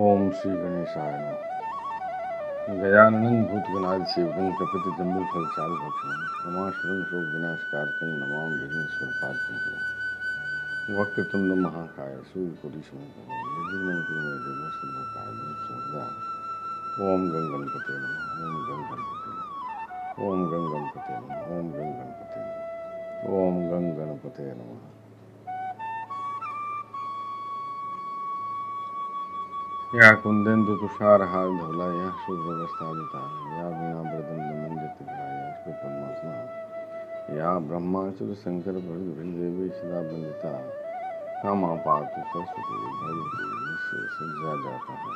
ओम श्री गणेशाय नमः। गजाननं भूतगणाधिसेवितं कपित जम्बू फल चारु भक्षणं उमाशुरं शोक विनाशकारकं नमामि विघ्नेश्वरपादपङ्कजं। वक्रतुंड महाकाय सूर्यकोटि समप्रभं निर्विघ्नं कुरु मे देव सर्वकार्येषु सर्वदा। ओम गं गणपते नमः। ओम गं गणपते नमः। ओम गं गणपते नमः। ओम गं गणपते नमः। ओम गं गणपते नमः। या कुंदेन्दु तुषारहार धवला या शुभ्रवस्त्रावृता या वीणावृतं मंडित या पद्मासना या ब्रह्माचल शंकर देवी सदा वंदिता कामा पातु सरस्वती भगवती निश्चय सज्जा जाता है।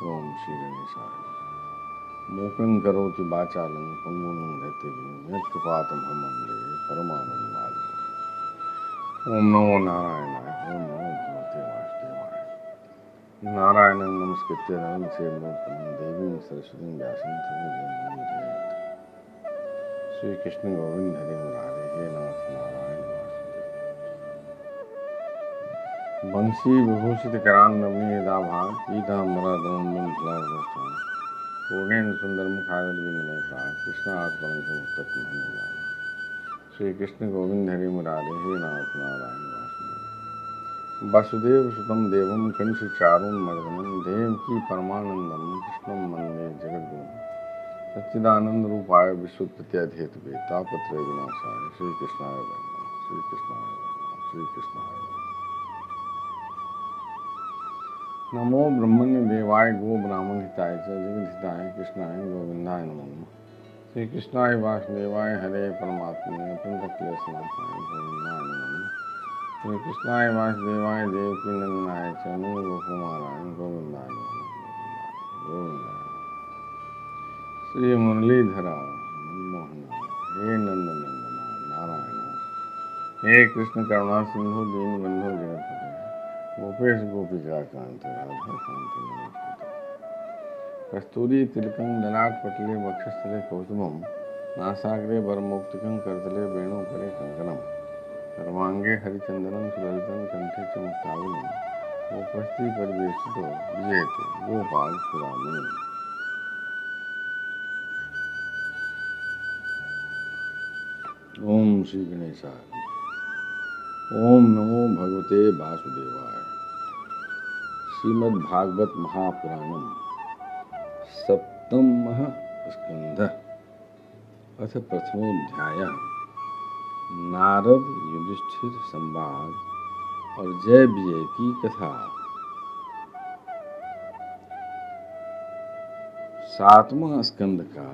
ओम श्री गणेशाय। मूकं करोति वाचालं पंगुं लंघयते यत्कृपातमहं परमानंद माधव। ओम नमो नारायणाय। ओम नमो भगवते वासुदेवाय। नारायणं नमस्कृत्य नरं चैव नरोत्तमं देवीं सरस्वतीं व्यासं ततो जयमुदीरयेत्। श्री कृष्ण गोविंद हरे मुरारे हे नाथ नारायण वासुदेव। बंशी विभूषित करान रमणीयदाभार पीताम्बरधरं बिंदुसराग्रस्थान पूर्णेन सुंदर मुखारविंद विनयकार कृष्णार्पणं तत्महं। श्री कृष्ण गोविंद हरे मुरारे हे नाथ नारायण वासुदेव। वासुदेव सुतम देवम कंस चारुमर्दनम देवकी परमानंदम कृष्णम वंदे जगद्गुरुम सच्चिदानंद रूपाय विश्वोत्पत्त्यादिहेतवे तापत्रय विनाशाय श्री कृष्णाय वै नमः। श्री कृष्णाय वै नमः। श्री कृष्णाय वै नमः। नमो ब्रह्मण्य देवाय गो ब्राह्मण हिताय च जगद्हिताय कृष्णाय गोविंदाय नमो नमः। श्री कृष्णाय वासुदेवाय हरे परमात्मने अत्यंतक्लेशनाशाय गोविंदाय नमः नमः। श्री कृष्णाय वासुदेवाय देवकी नंदनाय च नंदगोपकुमाराय गोविंदाय नमः नमः। गोविंदाय श्री मुरलीधरा मनमोहन हे नंद नंदना नारायण हे कृष्ण करुणा सिंधु दीन बंधु जगतपते गोपेश गोपिका कांत राधा कांत नमस्ते। कस्तूरी तिलकं ललाटपटले वक्षस्थले कौसुभं नासाग्रे वरमौक्तिकं करतले वेणुकरे कङ्कणं सर्वांगे हरिचन्दनं सुललितं कंठे च मुक्तावलिं उपस्थि परिवेशितो विजयते गोपाल चूड़ामणि। ओम श्री गणेशाय। ओम नमो भगवते वासुदेवाय। श्रीमद्भागवत महापुराणम सप्तमः स्कंधः अथ प्रथमोध्याय। नारद युधिष्ठिर संवाद और जय विजय की कथा। सातवां स्कंद का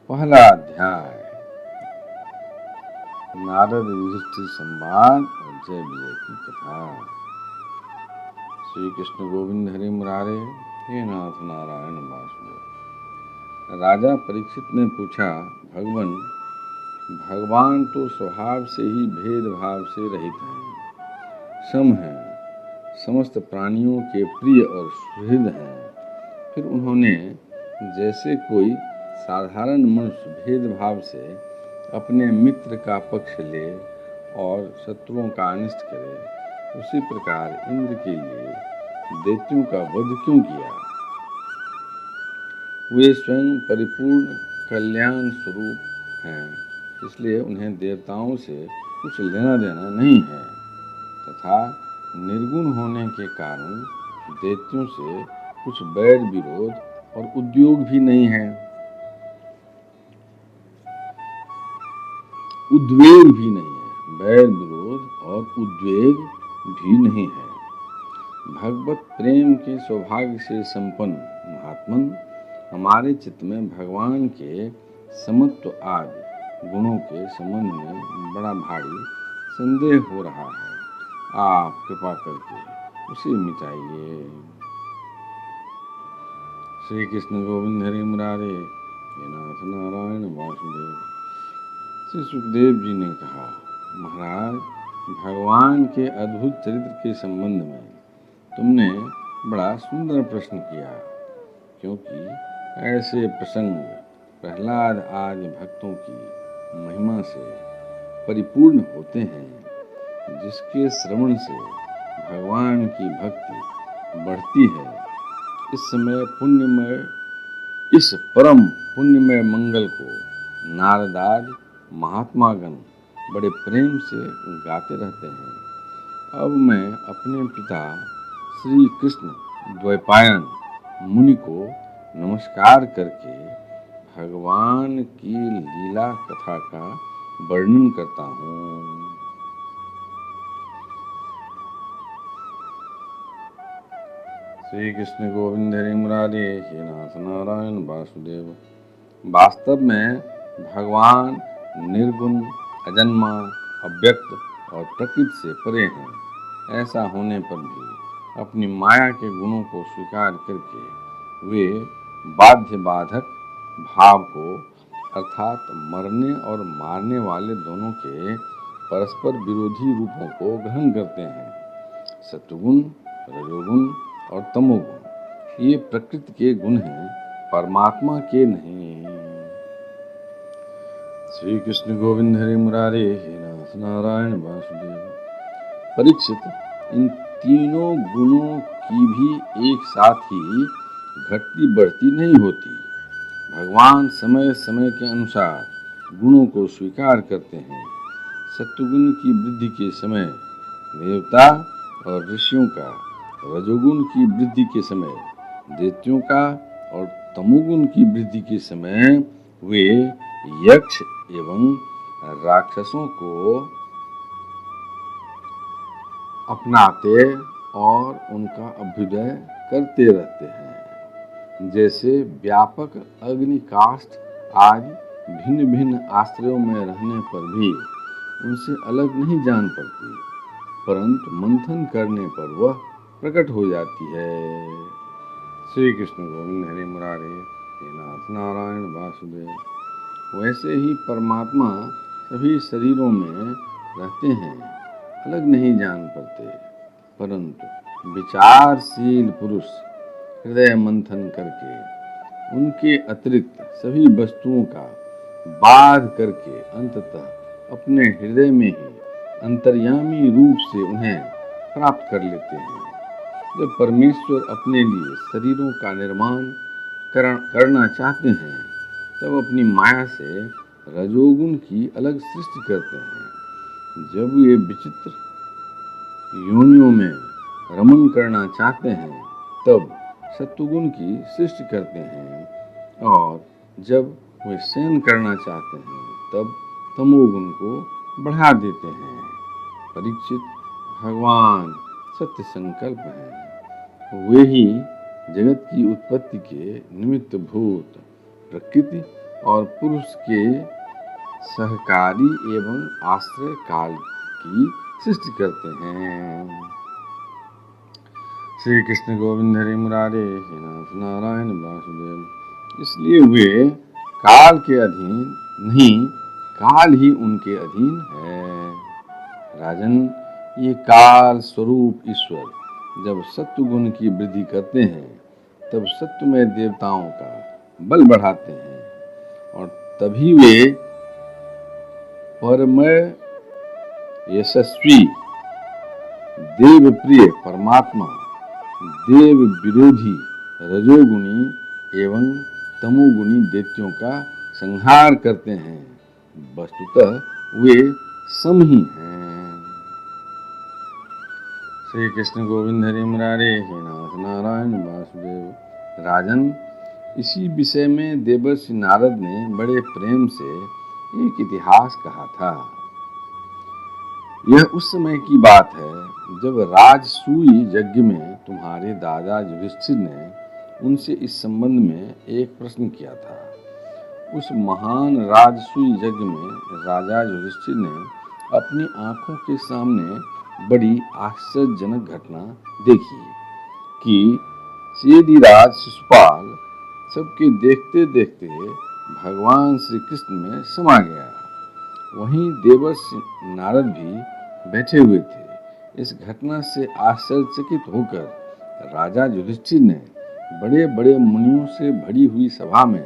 पहला अध्याय। नारद युधिष्ठिर संवाद और जय विजय की कथा। श्री कृष्ण गोविंद हरि मुरारे हे नाथ नारायण वासुदेव। राजा परीक्षित ने पूछा, भगवान तो स्वभाव से ही भेदभाव से रहित हैं, सम हैं, समस्त प्राणियों के प्रिय और सुहृद हैं। फिर उन्होंने जैसे कोई साधारण मनुष्य भेदभाव से अपने मित्र का पक्ष ले और शत्रुओं का अनिष्ट करे, उसी प्रकार इंद्र के लिए दैत्यों का वध क्यों किया? वे स्वयं परिपूर्ण कल्याण स्वरूप हैं, इसलिए उन्हें देवताओं से कुछ लेना देना नहीं है, तथा निर्गुण होने के कारण दैत्यों से कुछ बैर विरोध और उद्योग भी नहीं है, उद्वेग भी नहीं है। बैर विरोध और उद्वेग भी नहीं है। भगवत प्रेम के सौभाग्य से संपन्न महात्मन हमारे चित्त में भगवान के समत्व आदि गुणों के संबंध में बड़ा भारी संदेह हो रहा है। आप कृपा करके उसे मिटाइए। श्री कृष्ण गोविंद हरि मुरारे हे नाथ नारायण वासुदेव। श्री सुखदेव जी ने कहा, महाराज, भगवान के अद्भुत चरित्र के संबंध में तुमने बड़ा सुंदर प्रश्न किया, क्योंकि ऐसे प्रसंग प्रहलाद आदि भक्तों की महिमा से परिपूर्ण होते हैं। जिसके श्रवण से भगवान की भक्ति बढ़ती है, इस परम पुण्यमय मंगल को नारदादि महात्मागण बड़े प्रेम से गाते रहते हैं। अब मैं अपने पिता श्री कृष्ण द्वैपायन मुनि को नमस्कार करके भगवान की लीला कथा का वर्णन करता हूँ। श्री कृष्ण गोविंद हरि मुरारे हे नाथ नारायण वासुदेव। वास्तव में भगवान निर्गुण, अजन्मा, अव्यक्त और प्रकृति से परे हैं। ऐसा होने पर भी अपनी माया के गुणों को स्वीकार करके वे बाध्य बाधक भाव को अर्थात मरने और मारने वाले दोनों के परस्पर विरोधी रूपों को ग्रहण करते हैं। सत्वगुण, रजोगुण और तमोगुण ये प्रकृति के गुण हैं, परमात्मा के नहीं। श्री कृष्ण गोविंद हरि मुरारे हे नाथ नारायण वासुदेव। परीक्षित, इन तीनों गुणों की भी एक साथ ही घटती बढ़ती नहीं होती। भगवान समय समय के अनुसार गुणों को स्वीकार करते हैं। सत्वगुण की वृद्धि के समय देवता और ऋषियों का, रजोगुण की वृद्धि के समय दैत्यों का और तमोगुण की वृद्धि के समय वे यक्ष एवं राक्षसों को अपनाते और उनका अभ्युदय करते रहते हैं। जैसे व्यापक अग्निकाष्ठ आदि भिन्न भिन्न आश्रयों में रहने पर भी उनसे अलग नहीं जान पड़ती, परंतु मंथन करने पर वह प्रकट हो जाती है। श्री कृष्ण गोविंद हरि मुरारे हे नाथ नारायण वासुदेव। वैसे ही परमात्मा सभी शरीरों में रहते हैं, अलग नहीं जान पड़ते, परंतु विचारशील पुरुष हृदय मंथन करके उनके अतिरिक्त सभी वस्तुओं का बाध करके अंततः अपने हृदय में ही अंतर्यामी रूप से उन्हें प्राप्त कर लेते हैं। जब परमेश्वर अपने लिए शरीरों का निर्माण करना चाहते हैं, तब अपनी माया से रजोगुण की अलग सृष्टि करते हैं। जब वे विचित्र योनियों में रमन करना चाहते हैं, तब सत्वगुण की सृष्टि करते हैं, और जब वे शयन करना चाहते हैं, तब तमोगुण को बढ़ा देते हैं। परीक्षित, भगवान सत्य संकल्प हैं। वे ही जगत की उत्पत्ति के निमित्त भूत प्रकृति और पुरुष के सहकारी एवं आश्रय काल की सृष्टि करते हैं। श्री कृष्ण गोविंद हरि मुरारे हे नाथ नारायण वासुदेव। इसलिए वे काल के अधीन नहीं, काल ही उनके अधीन है। राजन, ये काल स्वरूप ईश्वर जब सत्वगुण की वृद्धि करते हैं, तब सत्वमय देवताओं का बल बढ़ाते हैं, और तभी वे परमय यशस्वी देव प्रिय परमात्मा देव विरोधी रजोगुणी एवं तमोगुणी दैत्यों का संहार करते हैं। वस्तुतः वे सम ही हैं। श्री कृष्ण गोविंद हरि मुरारे हे नाथ नारायण वासुदेव। राजन, इसी विषय में देवर्षि नारद ने बड़े प्रेम से एक इतिहास कहा था। यह उस समय की बात है जब राजसूय यज्ञ में तुम्हारे दादा युधिष्ठिर ने उनसे इस संबंध में एक प्रश्न किया था। उस महान राजसूय यज्ञ में राजा युधिष्ठिर ने अपनी आंखों के सामने बड़ी आश्चर्यजनक घटना देखी कि सेदिराज शिशुपाल सबके देखते देखते भगवान श्री कृष्ण में समा गया। वहीं देवर्षि नारद भी बैठे हुए थे। इस घटना से आश्चर्यचकित होकर राजा युधिष्ठिर ने बड़े बड़े मुनियों से भरी हुई सभा में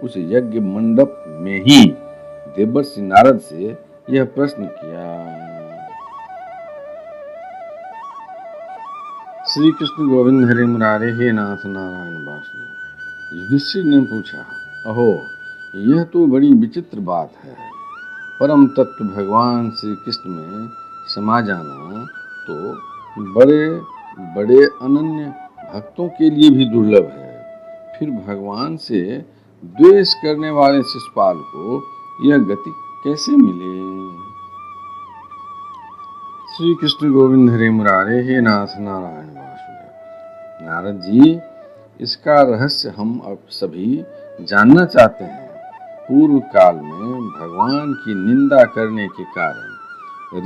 उस यज्ञ मंडप में ही देवर्षि नारद से यह प्रश्न किया। श्री कृष्ण गोविंद हरे मुरारे, हे नाथ नारायण वासुदेव। युधिष्ठिर ने पूछा, अहो, यह तो बड़ी विचित्र बात है। परम तत्व भगवान श्री कृष्ण में समा जाना तो बड़े बड़े अनन्य भक्तों के लिए भी दुर्लभ है। फिर भगवान से द्वेष करने वाले शिशुपाल को यह गति कैसे मिले? श्री कृष्ण गोविंद हरे मुरारे, हे नाथ नारायण वासुदेव। नारद जी, इसका रहस्य हम अब सभी जानना चाहते हैं। पूर्व काल में भगवान की निंदा करने के कारण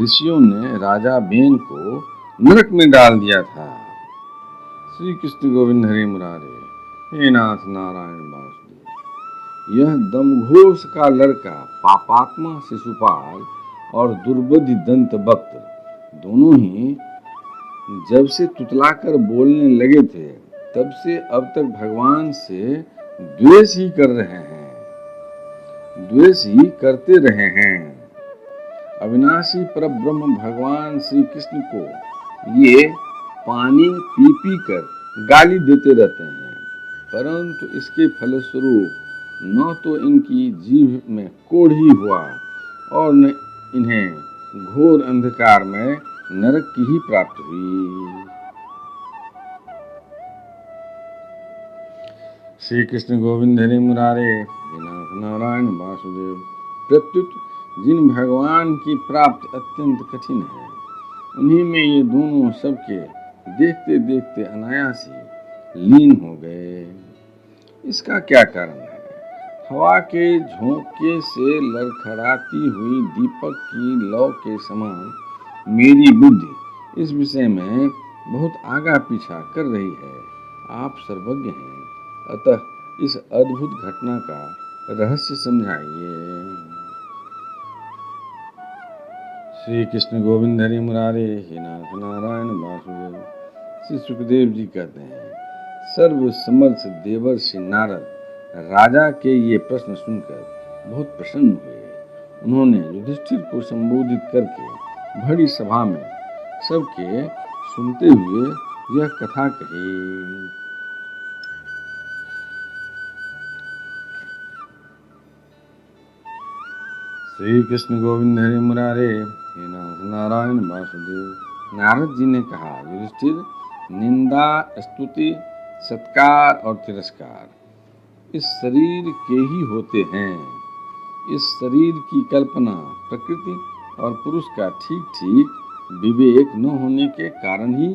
ऋषियों ने राजा बेन को नरक में डाल दिया था। श्री कृष्ण गोविंद हरे मुरारे, हे नाथ नारायण वासुदेव। यह दमघोष का लड़का पापात्मा शिशुपाल और दुर्बुद्धि दंत वक्त दोनों ही जब से तुतलाकर बोलने लगे थे तब से अब तक भगवान से द्वेष ही कर रहे हैं, द्वेष ही करते रहे हैं। अविनाशी परब्रह्म भगवान श्री कृष्ण को ये पानी पी पी कर गाली देते रहते हैं, परंतु इसके फलस्वरूप न तो इनकी जीभ में कोढ़ी हुआ और न इन्हें घोर अंधकार में नरक की ही प्राप्ति हुई। श्री कृष्ण गोविंद हरे मुरारे, हे नाथ नारायण वासुदेव। प्रत्युत जिन भगवान की प्राप्ति अत्यंत कठिन है, उन्हीं में ये दोनों सबके देखते देखते अनायास ही लीन हो गए। इसका क्या कारण है? हवा के झोंके से लड़खड़ाती हुई दीपक की लौ के समान मेरी बुद्धि इस विषय में बहुत आगा पीछा कर रही है। आप सर्वज्ञ हैं, अतः इस अद्भुत घटना का रहस्य समझाइए। श्री कृष्ण गोविंद हरि मुरारे, हे नाथ नारायण वासुदेव। श्री सुखदेव जी कहते हैं, सर्व समर्थ देवर्षि नारद राजा के ये प्रश्न सुनकर बहुत प्रसन्न हुए। उन्होंने युधिष्ठिर को संबोधित करके बड़ी सभा में सबके सुनते हुए यह कथा कही। श्री कृष्ण गोविंद हरे मुरारे, हे नाथ नारायण वासुदेव। नारद जी ने कहा, युधिष्ठिर, निंदा, स्तुति, सत्कार और तिरस्कार इस शरीर के ही होते हैं। इस शरीर की कल्पना प्रकृति और पुरुष का ठीक ठीक विवेक न होने के कारण ही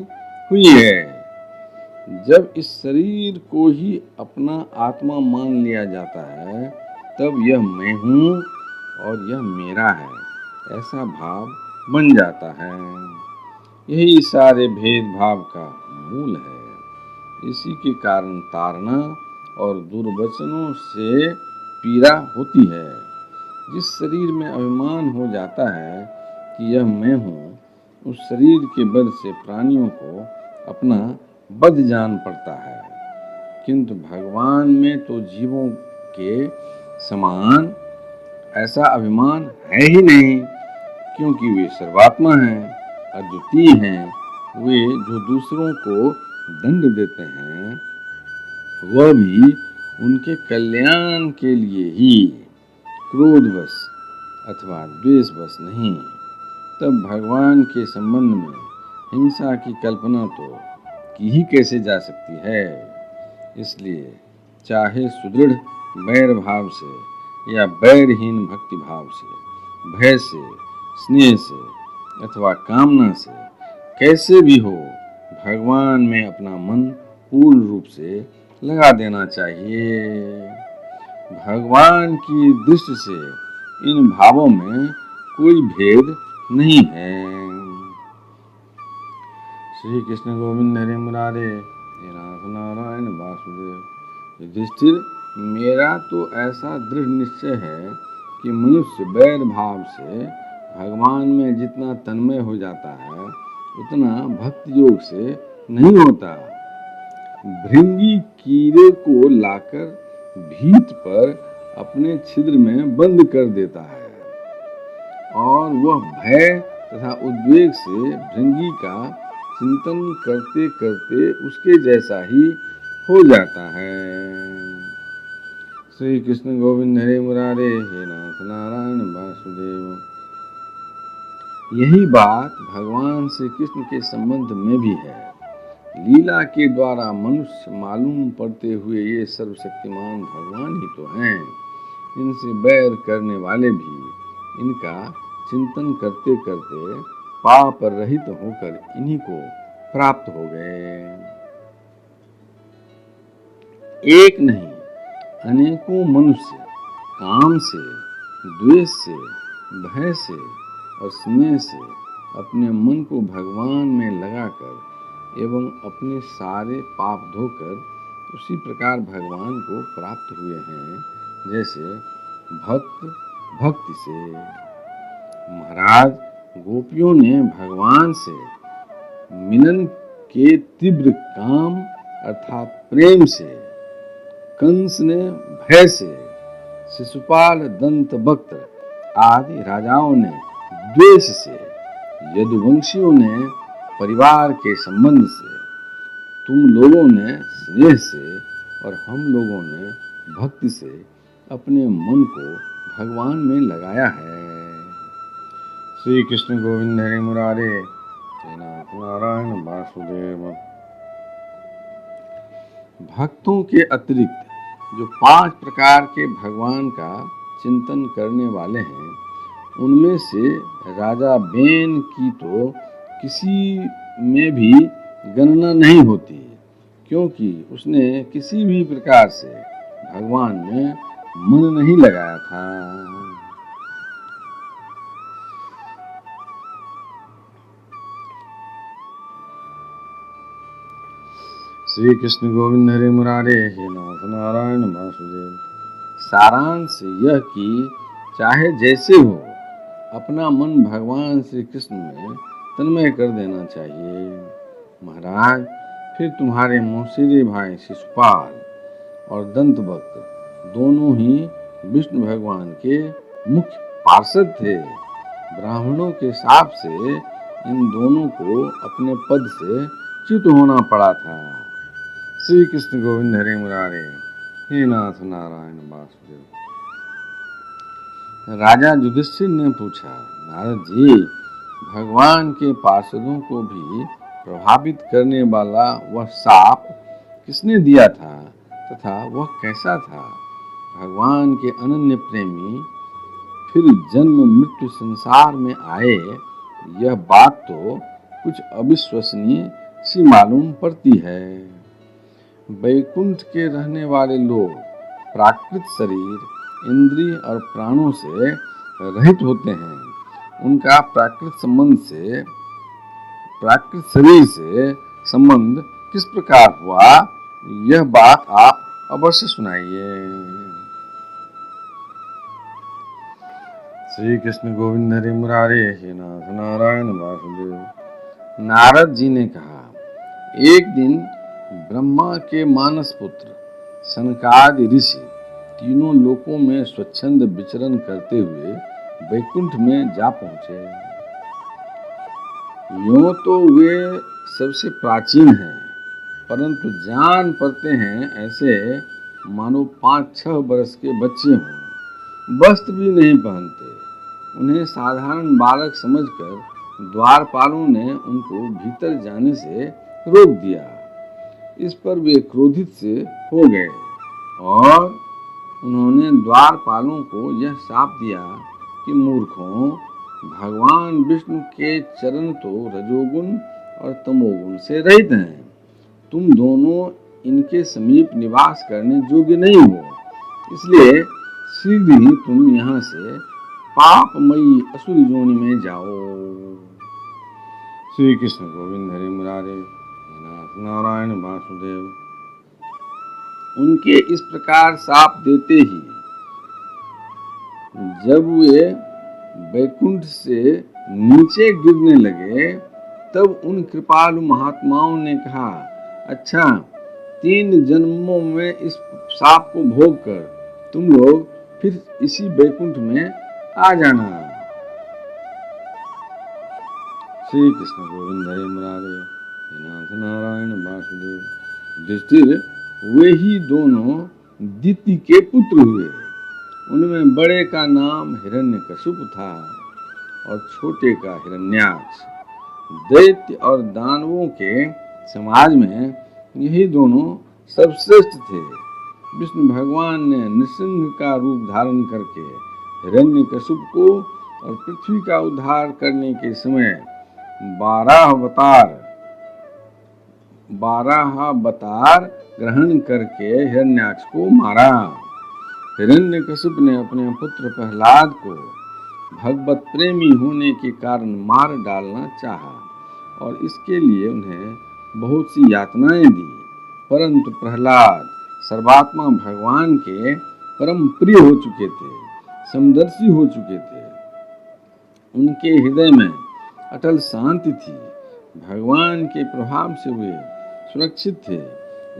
हुई है। जब इस शरीर को ही अपना आत्मा मान लिया जाता है, तब यह मैं हूँ और यह मेरा है ऐसा भाव बन जाता है। यही सारे भेदभाव का मूल है। इसी के कारण ताड़ना और दुर्वचनों से पीड़ा होती है। जिस शरीर में अभिमान हो जाता है कि यह मैं हूँ, उस शरीर के बल से प्राणियों को अपना बद जान पड़ता है। किंतु भगवान में तो जीवों के समान ऐसा अभिमान है ही नहीं, क्योंकि वे सर्वात्मा हैं, अद्वितीय हैं। वे जो दूसरों को दंड देते हैं, वह भी उनके कल्याण के लिए ही, क्रोधवश अथवा द्वेषवश नहीं। तब भगवान के संबंध में हिंसा की कल्पना तो की ही कैसे जा सकती है। इसलिए चाहे सुदृढ़ बैर भाव से या बैरहीन भक्ति भाव से, भय से, स्नेह से अथवा कामना से, कैसे भी हो, भगवान में अपना मन पूर्ण रूप से लगा देना चाहिए। भगवान की दृष्टि से इन भावों में कोई भेद नहीं है। श्री कृष्ण गोविंद हरे मुरारे, हे नाथ नारायण वासुदेव। युधिष्ठिर, मेरा तो ऐसा दृढ़ निश्चय है कि मनुष्य बैर भाव से भगवान में जितना तन्मय हो जाता है, उतना भक्ति योग से नहीं होता। भृंगी कीड़े को लाकर भीत पर अपने छिद्र में बंद कर देता है और वह भय तथा उद्वेग से भृंगी का चिंतन करते करते उसके जैसा ही हो जाता है। श्री कृष्ण गोविंद हरे मुरारे, हे नाथ नारायण वासुदेव। यही बात भगवान श्री कृष्ण के संबंध में भी है। लीला के द्वारा मनुष्य मालूम पड़ते हुए ये सर्वशक्तिमान भगवान ही तो हैं। इनसे बैर करने वाले भी इनका चिंतन करते करते पाप रहित होकर इन्हीं को प्राप्त हो गए। एक नहीं, अनेकों मनुष्य काम से, द्वेष से, भय से और स्नेह से अपने मन को भगवान में लगाकर एवं अपने सारे पाप धोकर उसी प्रकार भगवान को प्राप्त हुए हैं, जैसे भक्त भक्ति से। महाराज, गोपियों ने भगवान से मिलन के तीव्र काम अर्थात प्रेम से, कंस ने भय से, शिशुपाल, दंत वक्त आदि राजाओं ने द्वेष से, यदुवंशियों ने परिवार के संबंध से, तुम लोगों ने स्नेह से और हम लोगों ने भक्ति से अपने मन को भगवान में लगाया है। श्री कृष्ण गोविंद हरे मुरारे, हे नाथ नारायण वासुदेव। भक्तों के अतिरिक्त जो 5 प्रकार के भगवान का चिंतन करने वाले हैं, उनमें से राजा बेन की तो किसी में भी गणना नहीं होती, क्योंकि उसने किसी भी प्रकार से भगवान में मन नहीं लगाया था। श्री कृष्ण गोविंद हरे मुरारे, हे नाथ नारायण वासुदेव। सारांश यह कि चाहे जैसे हो, अपना मन भगवान श्री कृष्ण में तन्मय कर देना चाहिए। महाराज, फिर तुम्हारे मौसेरे भाई शिशुपाल और दंतवक्त दोनों ही विष्णु भगवान के मुख्य पार्षद थे। ब्राह्मणों के शाप से इन दोनों को अपने पद से च्युत होना पड़ा था। श्री कृष्ण गोविंद हरे मुरारे, हे नाथ नारायण वासुदेव। राजा युधिष्ठिर ने पूछा, नारद जी, भगवान के पार्षदों को भी प्रभावित करने वाला वह शाप किसने दिया था तथा वह कैसा था? भगवान के अनन्य प्रेमी फिर जन्म मृत्यु संसार में आए, यह बात तो कुछ अविश्वसनीय सी मालूम पड़ती है। वैकुंठ के रहने वाले लोग प्राकृत शरीर, इंद्रिय और प्राणों से रहित होते हैं। उनका प्राकृत शरीर से संबंध किस प्रकार हुआ, यह बात आप अवश्य सुनाइए। श्री कृष्ण गोविंद हरे मुरारे, हे नाथ नारायण वासुदेव। नारद जी ने कहा, एक दिन ब्रह्मा के मानस पुत्र सनकादि ऋषि तीनों लोकों में स्वच्छंद विचरण करते हुए वैकुंठ में जा पहुंचे। यूं तो वे सबसे प्राचीन हैं, परंतु जान पड़ते हैं ऐसे मानो 5-6 वर्ष के बच्चे हों। वस्त्र भी नहीं पहनते। उन्हें साधारण बालक समझकर द्वारपालों ने उनको भीतर जाने से रोक दिया। इस पर वे क्रोधित से हो गए और उन्होंने द्वारपालों को यह शाप दिया कि मूर्खों, भगवान विष्णु के चरण तो रजोगुण और तमोगुण से रहित हैं। तुम दोनों इनके समीप निवास करने योग्य नहीं हो, इसलिए शीघ्र ही तुम यहाँ से पापमयी असुरी योनि में जाओ। श्री कृष्ण गोविंद हरे मुरारे, नाथ नारायण वासुदेव। उनके इस प्रकार शाप देते ही जब वे वैकुंठ से नीचे गिरने लगे, तब उन कृपालु महात्माओं ने कहा, अच्छा, 3 जन्मों में इस शाप को भोग कर तुम लोग फिर इसी वैकुंठ में आ जाना। श्री कृष्ण गोविंद हरे मुरारे, हे नाथ नारायण वासुदेव। युधिष्ठिर, वे ही दोनों दिति के पुत्र हुए। उनमें बड़े का नाम हिरण्यकशिपु था और छोटे का हिरण्याक्ष। दैत्य और दानवों के समाज में यही दोनों सर्वश्रेष्ठ थे। विष्णु भगवान ने नृसिंह का रूप धारण करके हिरण्यकशिपु को और पृथ्वी का उद्धार करने के समय 12 अवतार ग्रहण करके हिरण्याक्ष को मारा। हिरण्यकशिपु ने अपने पुत्र प्रहलाद को भगवत प्रेमी होने के कारण मार डालना चाहा और इसके लिए उन्हें बहुत सी यातनाएं दी, परंतु प्रहलाद सर्वात्मा भगवान के परम प्रिय हो चुके थे, समदर्शी हो चुके थे। उनके हृदय में अटल शांति थी। भगवान के प्रभाव से वे सुरक्षित थे,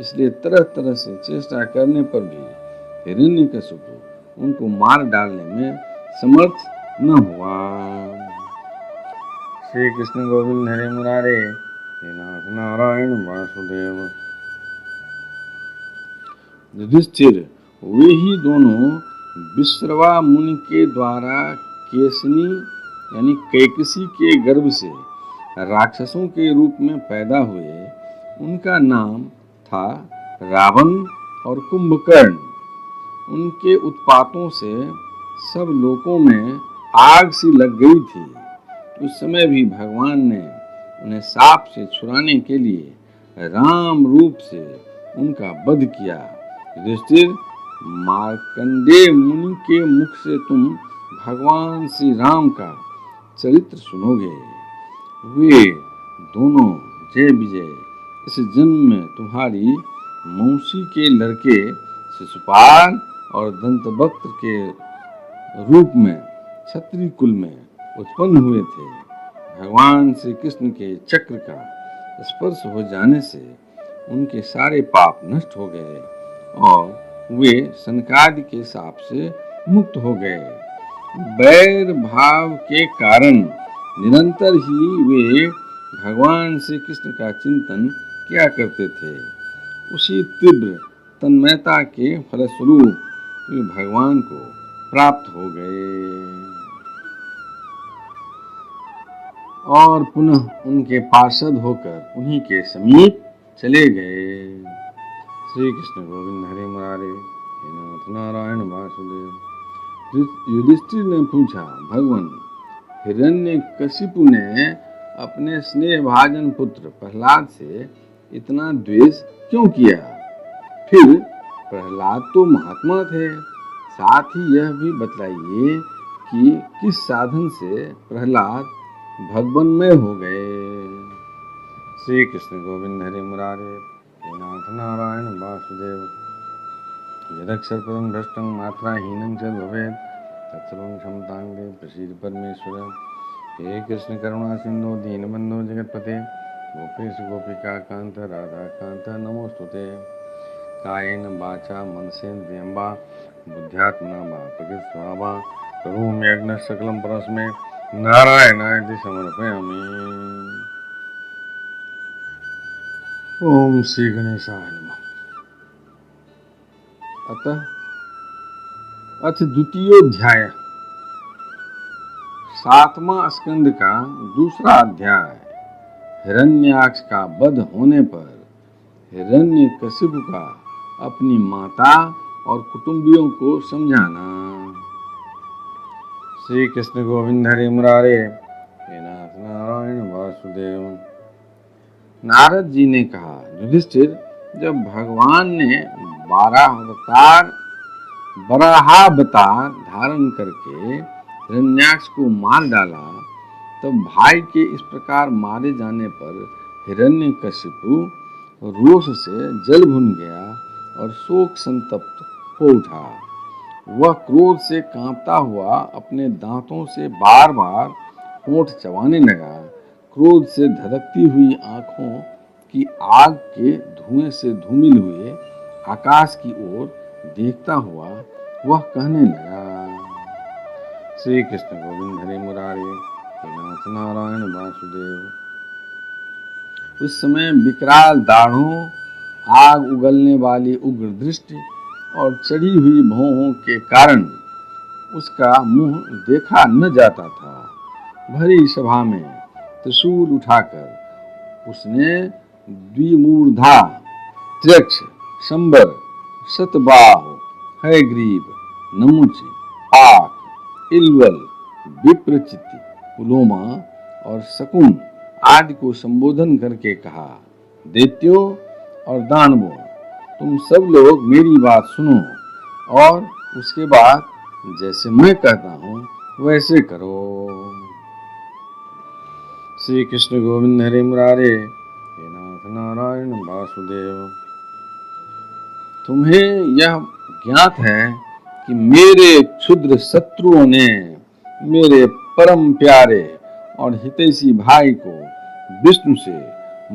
इसलिए तरह तरह से चेष्टा करने पर भी हिरण्यकशिपु उनको मार डालने में समर्थ न हुआ। श्री कृष्ण गोविंद हरे मुरारे, हे नाथ नारायण वासुदेव। युधिष्ठिर, वे ही दोनों विश्रवा मुनि के द्वारा केसनी यानी कैकसी के गर्भ से राक्षसों के रूप में पैदा हुए। उनका नाम था रावण और कुंभकर्ण। उनके उत्पातों से सब लोकों में आग सी लग गई थी। उस समय भी भगवान ने उन्हें साप से छुड़ाने के लिए राम रूप से उनका वध किया। युधिष्ठिर, मार्कंडेय मुनि के मुख से तुम भगवान श्री राम का चरित्र सुनोगे। वे दोनों जय विजय इस जन्म में तुम्हारी मौसी के लड़के शिशुपाल और दंतवक्त्र के रूप में क्षत्रिय कुल में उत्पन्न हुए थे। भगवान श्री कृष्ण के चक्र का स्पर्श हो जाने से उनके सारे पाप नष्ट हो गए और वे सनकादि के शाप से मुक्त हो गए। बैर भाव के कारण निरंतर ही वे भगवान श्री कृष्ण का चिंतन किया करते थे। उसी तीव्र तन्मयता के फलस्वरूप वे भगवान को प्राप्त हो गए और पुनः उनके पार्षद होकर उन्हीं के समीप चले गए। श्री कृष्ण गोविंद हरे मुरारे, हे नाथ नारायण वासुदेव। युधिष्ठिर ने पूछा, भगवान, हिरण्यकशिपु ने अपने स्नेहभाजन पुत्र प्रहलाद से इतना द्वेष क्यों किया? फिर प्रहलाद तो महात्मा थे। साथ ही यह भी बतलाइए कि किस साधन से प्रहलाद भगवन्मय हो गए। श्री कृष्ण गोविंद हरे मुरारे, हे नाथ नारायण वासुदेव। यदक्षरपदं भ्रष्टं मात्राहीनं च भवेत् तत्सर्वं क्षमतां ते प्रसीद परमेश्वर। हे कृष्ण करुणा सिंधु दीनबंधो जगत्पते गोपेश गोपिका कांत राधा कांत नमोस्तुते। कायेन वाचा मनसेन्द्रियं वा बुद्ध्यात्मना वा प्रकृति स्वभावा करोमि यज्ञ सकलं परस्मै नारायणाय समर्पयामि। ओम श्री गणेशाय नमः। अथ द्वितीयोध्याय, 7वां स्कंद का दूसरा अध्याय। हिरण्याक्ष का वध होने पर हिरण्यकशिपु का अपनी माता और कुटुंबियों को समझाना। श्री कृष्ण गोविंद हरे मुरारे, हे नाथ नारायण वासुदेव। नारद जी ने कहा, युधिष्ठिर, जब भगवान ने 12 वराहावतार धारण करके हिरण्याक्ष को मार डाला, तब भाई के इस प्रकार मारे जाने पर हिरण्यकशिपु रोष से जल भुन गया और शोक संतप्त हो उठा। वह क्रोध से कांपता हुआ अपने दांतों से बार बार होंठ चबाने लगा। क्रोध से धधकती हुई आंखों की आग के धुएं से धूमिल हुए आकाश की ओर देखता हुआ वह कहने लगा, श्री कृष्ण गोविंद हरे मुरारे, हे नाथ नारायण वासुदेव। उस समय विकराल दाढ़ों, आग उगलने वाली उग्र दृष्टि और चढ़ी हुई भौहों के कारण उसका मुंह देखा न जाता था। भरी सभा में त्रिशूल उठाकर उसने द्विमूर्धा, त्र्यक्ष, शंबर, शतबाहु, हयग्रीव, नमुच, आक, इल्वल, विप्रचिति, पुलोमा और शकुन आदि को संबोधन करके कहा, दैत्यों और दानवों, तुम सब लोग मेरी बात सुनो और उसके बाद जैसे मैं कहता हूँ वैसे करो। श्री कृष्ण गोविंद हरे मुरारे, हे नाथ नारायण वासुदेव। तुम्हें यह ज्ञात है कि मेरे क्षुद्र शत्रुओं ने मेरे परम प्यारे और हितैषी भाई को विष्णु से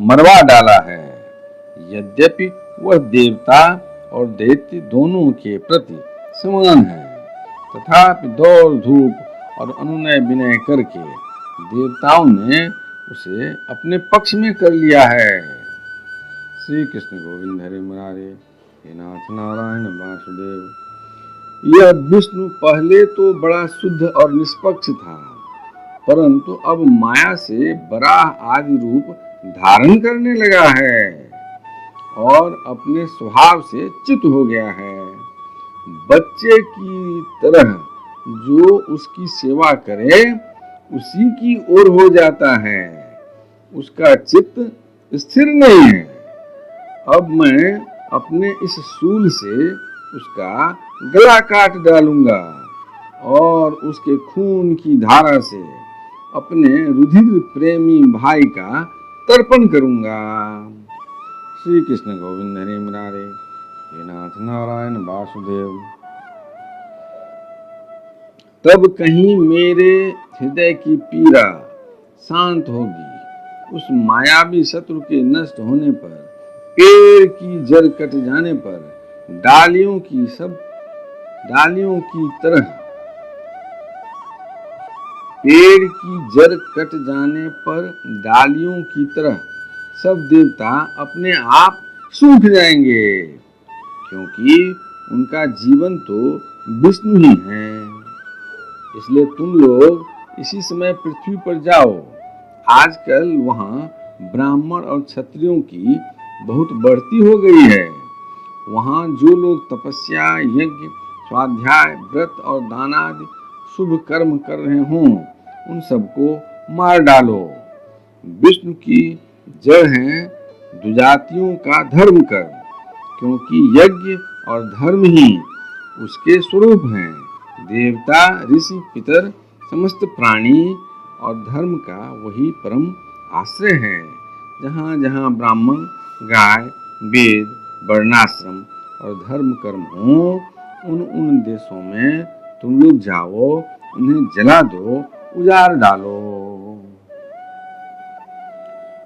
मरवा डाला है। यद्यपि वह देवता और दैत्य दोनों के प्रति समान है, तथापि दौड़ धूप और अनुनय विनय करके देवताओं ने उसे अपने पक्ष में कर लिया है। श्री कृष्ण गोविंद हरे मुरारे, हे नाथ नारायण वासुदेव। यह विष्णु पहले तो बड़ा शुद्ध और निष्पक्ष था, परंतु अब माया से वराह आदि रूप धारण करने लगा है और अपने स्वभाव से च्युत हो गया है। बच्चे की तरह जो उसकी सेवा करे उसी की ओर हो जाता है, उसका चित्त स्थिर नहीं है। अब मैं अपने इस शूल से उसका गला काट डालूंगा और उसके खून की धारा से अपने रुधिर प्रेमी भाई का तर्पण करूंगा। श्री कृष्ण गोविंद हरे मुरारे, हे नाथ नारायण वासुदेव। तब कहीं मेरे हृदय की पीड़ा शांत होगी। उस मायावी शत्रु के नष्ट होने पर, पेड़ की जड़ कट जाने पर, डालियों की तरह पेड़ की जड़ कट जाने पर डालियों की तरह सब देवता अपने आप सूख जाएंगे, क्योंकि उनका जीवन तो विष्णु ही है। इसलिए तुम लोग इसी समय पृथ्वी पर जाओ। आजकल वहाँ ब्राह्मण और क्षत्रियों की बहुत बढ़ती हो गई है। वहाँ जो लोग तपस्या, यज्ञ, स्वाध्याय, व्रत और दान आदि शुभ कर्म कर रहे हों, उन सबको मार डालो। विष्णु की जड़ है दुजातियों का धर्म कर, क्योंकि यज्ञ और धर्म ही उसके स्वरूप हैं। देवता, ऋषि, पितर, समस्त प्राणी और धर्म का वही परम आश्रय है। जहाँ जहाँ ब्राह्मण, गाय, वेद, वर्णाश्रम और धर्म कर्म हो, उन देशों में तुम लोग जाओ, उन्हें जला दो, उजाड़ डालो।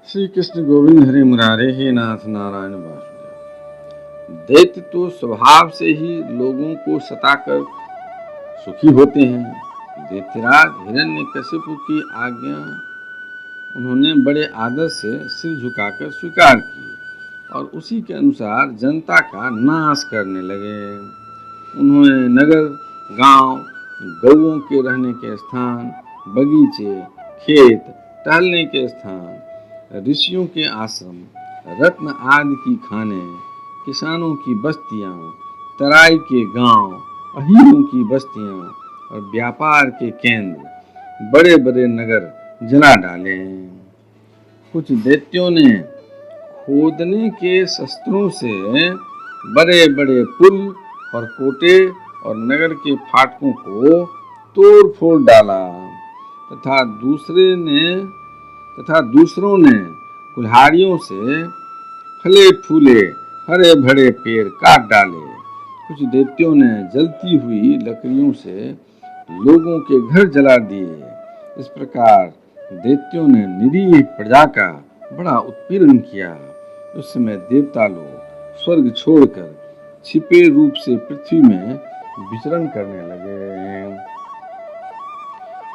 श्री कृष्ण गोविंद हरे मुरारे, हे नाथ नारायण वासुदेव। दैत्य तो स्वभाव से ही लोगों को सताकर सुखी होते हैं। दैत्यराज हिरण्यकशिपु की आज्ञा उन्होंने बड़े आदर से सिर झुकाकर स्वीकार की और उसी के अनुसार जनता का नाश करने लगे। उन्होंने नगर, गांव, गौओं के रहने के स्थान, बगीचे, खेत, टहलने के स्थान, ऋषियों के आश्रम, रत्न आदि की खाने, किसानों की बस्तियां, तराई के गांव, अहीरों की बस्तियां और व्यापार के केंद्र, बड़े बड़े नगर जला डाले। कुछ दैत्यों ने खोदने के शस्त्रों से बड़े बड़े पुल और कोटे और नगर के फाटकों को तोड़ फोड़ डाला, तथा दूसरों ने कुल्हाड़ियों से फले फूले हरे भरे पेड़ काट डाले। कुछ दैत्यों ने जलती हुई लकड़ियों से लोगों के घर जला दिए। इस प्रकार दैत्यों ने निरीह प्रजा का बड़ा उत्पीड़न किया। उस समय देवता लोग स्वर्ग छोड़कर छिपे रूप से पृथ्वी में विचरण करने लगे।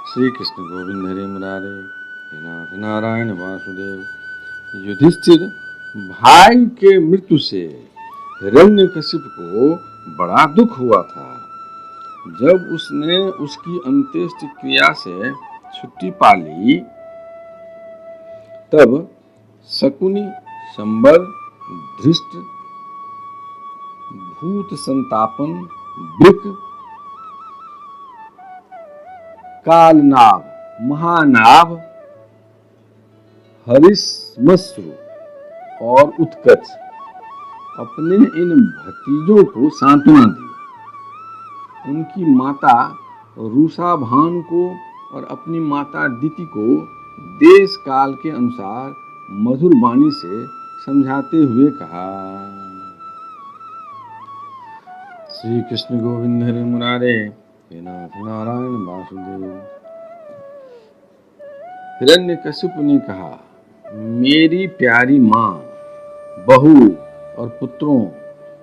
श्री कृष्ण गोविंद हरे मुरारे, हे नाथ नारायण वासुदेव। युधिष्ठिर भाई के मृत्यु से हिरण्यकशिप को बड़ा दुख हुआ था। जब उसने उसकी अंत्येष्टि क्रिया से छुट्टी पा ली, तब शकुनि, शंबर, धृष्ट, भूत संतापन, वृक, कालनाभ, महानाभ, हरिश्मश्रु और उत्कच अपने इन भतीजों को सांत्वना दी। उनकी माता रूषाभान को और अपनी माता दिति को देश काल के अनुसार मधुर वाणी से समझाते हुए कहा। श्री कृष्ण गोविंद हरे मुरारे, हे नाथ नारायण वासुदेव। हिरण्यकशिपु ने कहा, मेरी प्यारी माँ, बहू और पुत्रों,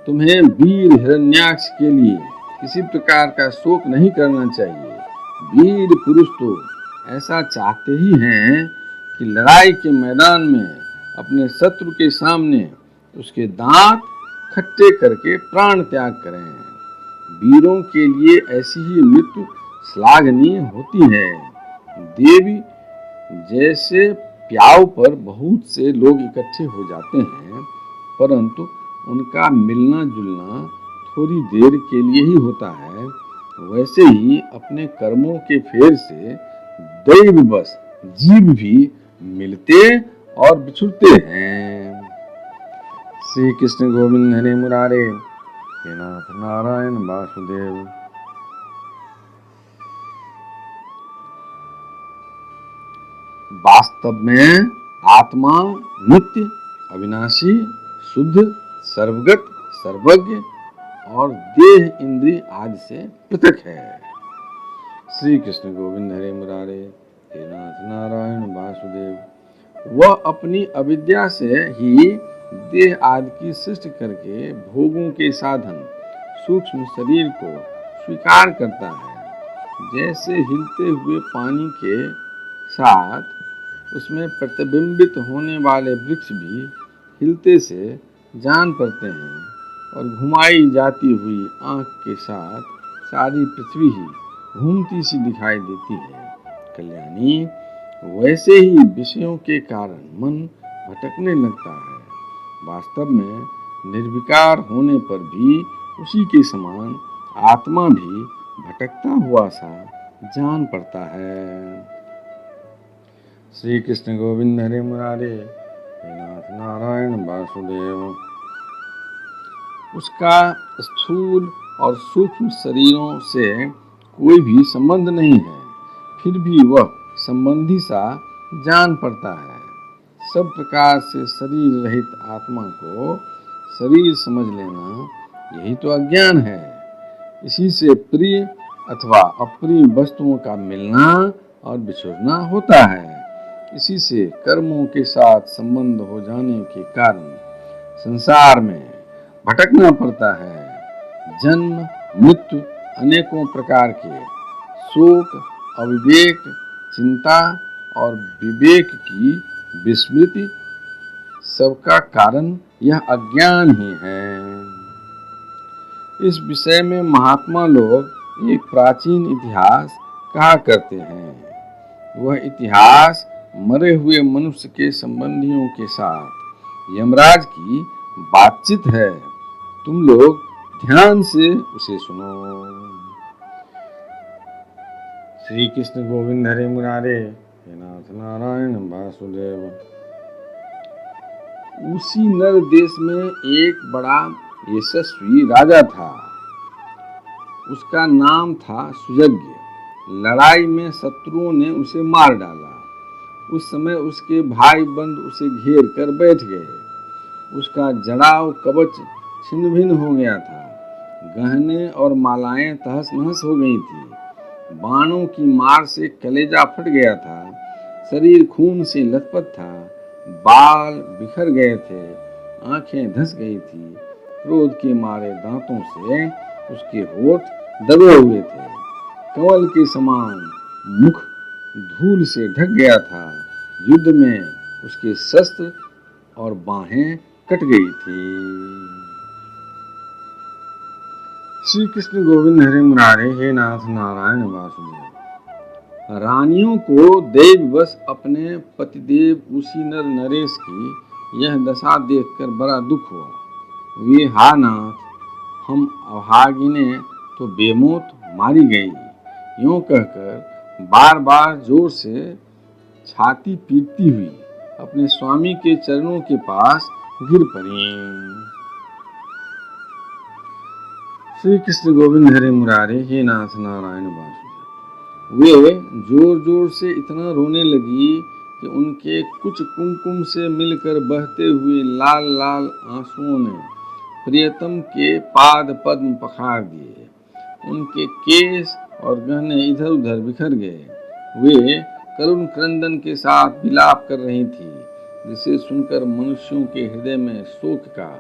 तुम्हें वीर हिरण्याक्ष के लिए किसी प्रकार का शोक नहीं करना चाहिए। वीर पुरुष तो ऐसा चाहते ही हैं कि लड़ाई के मैदान में अपने शत्रु के सामने उसके दांत खट्टे करके प्राण त्याग करें। वीरों के लिए ऐसी ही मृत्यु श्लाघनीय होती है। देवी जैसे प्याव पर बहुत से लोग इकट्ठे हो जाते हैं, परंतु उनका मिलना जुलना थोड़ी देर के लिए ही होता है, वैसे ही अपने कर्मों के फेर से दैववश जीव भी मिलते और बिछुड़ते हैं। श्री कृष्ण गोविंद हरे मुरारे, हे नाथ नारायण वासुदेव। वास्तव में आत्मा नित्य, अविनाशी, शुद्ध, सर्वगत, सर्वज्ञ और देह इंद्रिय आदि से पृथक है। श्री कृष्ण गोविंद हरे मुरारे, हे नाथ नारायण वासुदेव। वह अपनी अविद्या से ही देह आदि की सृष्टि करके भोगों के साधन सूक्ष्म शरीर को स्वीकार करता है। जैसे हिलते हुए पानी के साथ उसमें प्रतिबिंबित होने वाले वृक्ष भी हिलते से जान पड़ते हैं, और घुमाई जाती हुई आंख के साथ सारी पृथ्वी ही घूमती सी दिखाई देती है। कल्याणी, वैसे ही विषयों के कारण मन भटकने लगता है। वास्तव में निर्विकार होने पर भी उसी के समान आत्मा भी भटकता हुआ सा जान पड़ता है। श्री कृष्ण गोविंद हरे मुरारे, हे नाथ नारायण वासुदेव। उसका स्थूल और सूक्ष्म शरीरों से कोई भी संबंध नहीं है, फिर भी वह संबंधी सा जान पड़ता है। सब प्रकार से शरीर रहित आत्मा को शरीर समझ लेना, यही तो अज्ञान है। इसी से प्रिय अथवा अप्रिय वस्तुओं का मिलना और बिछुड़ना होता है। इसी से कर्मों के साथ संबंध हो जाने के कारण संसार में भटकना पड़ता है। जन्म मृत्यु, अनेकों प्रकार के शोक, अविवेक, चिंता और विवेक की विस्मृति, सबका कारण यह अज्ञान ही है। इस विषय में महात्मा लोग एक प्राचीन इतिहास कहा करते हैं। वह इतिहास मरे हुए मनुष्य के संबंधियों के साथ यमराज की बातचीत है। तुम लोग ध्यान से उसे सुनो। श्री कृष्ण गोविंद हरे मुरारे, हे नाथ नारायण वासुदेव। उसी नर देश में एक बड़ा यशस्वी राजा था। उसका नाम था सुयज्ञ। लड़ाई में शत्रुओं ने उसे मार डाला। उस समय उसके भाई बंद उसे घेर कर बैठ गए। उसका जड़ाव कवच छिन्न भिन्न हो गया था। गहने और मालाएं तहस नहस हो गई थी। बाणों की मार से कलेजा फट गया था। शरीर खून से लथपथ था। बाल बिखर गए थे। आंखें धंस गई थी। क्रोध के मारे दांतों से उसके होठ दबे हुए थे। कमल के समान मुख धूल से ढक गया था। युद्ध में उसके शस्त्र और बाहें कट गई थी। श्री कृष्ण गोविंद हरे मुरारे, हे नाथ नारायण वासुदेव। रानियों को दैववश अपने पतिदेव उसी नर नरेश की यह दशा देखकर बड़ा दुख हुआ। वे, हा नाथ, हम अभागिने तो बेमौत मारी गई, यूं कहकर बार बार जोर से छाती पीटती हुई अपने स्वामी के चरणों के पास गिर पड़ी। श्री कृष्ण गोविंद हरे मुरारे, हे नाथ नारायण वासुदेव। वे जोर जोर से इतना रोने लगी कि उनके कुछ कुमकुम से मिलकर बहते हुए लाल लाल आंसुओं ने प्रियतम के पाद पद्म पखार दिए। उनके केस और गहने इधर उधर बिखर गए। वे करुण क्रंदन के साथ विलाप कर रही थी, जिसे सुनकर मनुष्यों के हृदय में शोक का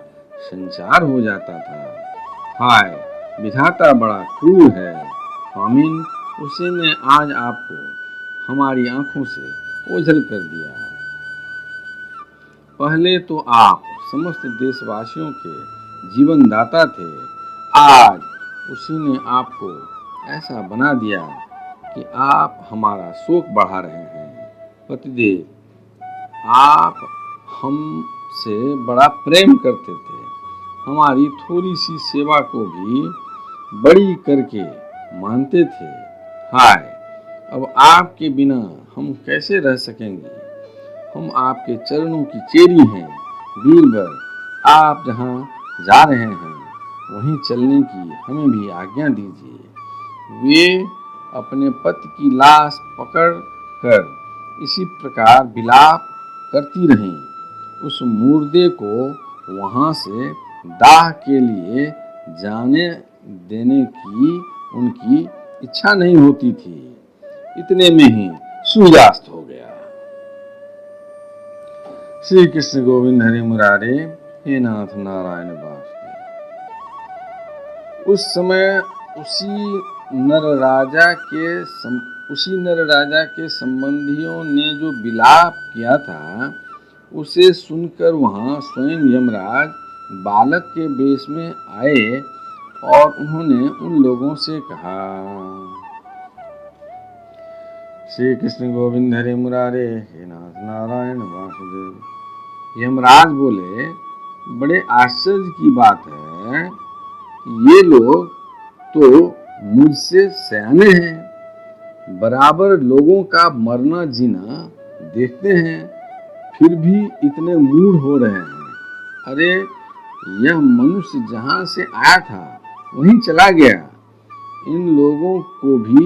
संचार हो जाता था। हाय, विधाता बड़ा क्रूर है। स्वामिन, उसी ने आज आपको हमारी आंखों से ओझल कर दिया। पहले तो आप समस्त देशवासियों के जीवन दाता थे, आज उसी ने आपको ऐसा बना दिया कि आप हमारा शोक बढ़ा रहे हैं। पतिदेव, आप हमसे बड़ा प्रेम करते थे, हमारी थोड़ी सी सेवा को भी बड़ी करके मानते थे। हाय, अब आपके बिना हम कैसे रह सकेंगे। हम आपके चरणों की चेरी हैं। वीरवर, आप जहाँ जा रहे हैं वहीं चलने की हमें भी आज्ञा दीजिए। वे अपने पति की लाश पकड़ कर इसी प्रकार विलाप करती रहीं। उस मुर्दे को वहां से दाह के लिए जाने देने की उनकी इच्छा नहीं होती थी। इतने में ही सूर्यास्त हो गया। श्री कृष्ण गोविंद हरे मुरारे, हे नाथ नारायण वासुदेव। उस समय उसी नर राजा के संबंधियों ने जो विलाप किया था, उसे सुनकर वहां स्वयं यमराज बालक के वेश में आए और उन्होंने उन लोगों से कहा। श्री कृष्ण गोविंद हरे मुरारे, हे नाथ नारायण वासुदेव। यमराज बोले, बड़े आश्चर्य की बात है, ये लोग तो मुझसे सयाने हैं, बराबर लोगों का मरना जीना देखते हैं, फिर भी इतने मूढ़ हो रहे हैं। अरे, यह मनुष्य जहां से आया था वहीं चला गया। इन लोगों को भी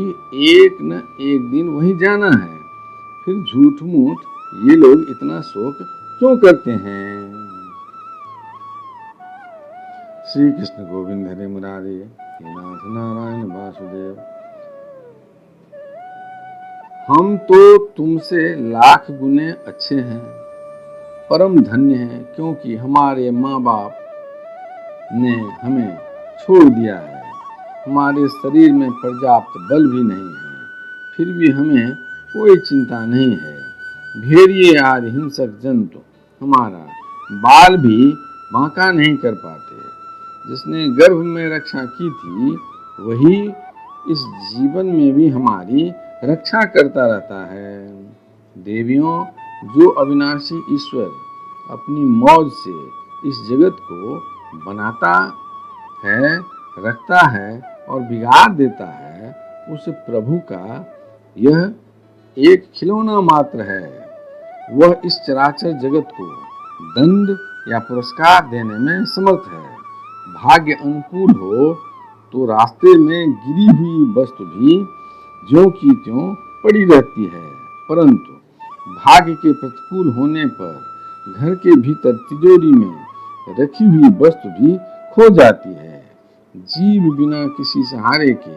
एक न एक दिन वहीं जाना है, फिर झूठ मूठ ये लोग इतना शोक क्यों करते हैं। श्री कृष्ण गोविंद हरे मुरारे, हे नाथ नारायण वासुदेव। हम तो तुमसे लाख गुने अच्छे हैं, परम धन्य हैं, क्योंकि हमारे माँ बाप ने हमें छोड़ दिया है। हमारे शरीर में पर्याप्त बल भी नहीं है, फिर भी हमें कोई चिंता नहीं है। भेड़िए आदि हिंसक जंतु हमारा बाल भी बांका नहीं कर पाते। जिसने गर्भ में रक्षा की थी, वही इस जीवन में भी हमारी रक्षा करता रहता है। देवियों, जो अविनाशी ईश्वर अपनी मौज से इस जगत को बनाता है, रखता है और बिगाड़ देता है, उस प्रभु का यह एक खिलौना मात्र है। वह इस चराचर जगत को दंड या पुरस्कार देने में समर्थ है। भाग्य अनुकूल हो तो रास्ते में गिरी हुई वस्तु भी ज्यों की त्यों पड़ी रहती है, परंतु भाग्य के प्रतिकूल होने पर घर के भीतर तिजोरी में रखी हुई वस्तु भी खो जाती है। जीव बिना किसी सहारे के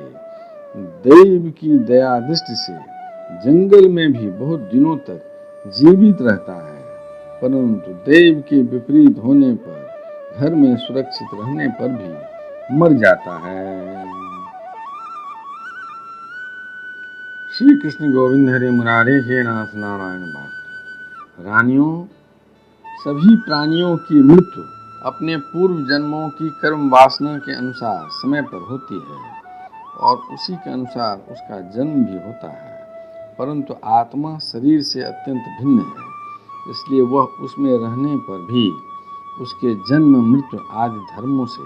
दैव की दया दृष्टि से जंगल में भी बहुत दिनों तक जीवित रहता है, परंतु दैव के विपरीत होने पर घर में सुरक्षित रहने पर भी मर जाता है। श्री कृष्ण गोविंद हरे मुरारे, हे नाथ नारायण वासुदेव। रानियों, सभी प्राणियों की मृत्यु अपने पूर्व जन्मों की कर्म वासना के अनुसार समय पर होती है और उसी के अनुसार उसका जन्म भी होता है, परंतु आत्मा शरीर से अत्यंत भिन्न है, इसलिए वह उसमें रहने पर भी उसके जन्म मृत्यु आदि धर्मों से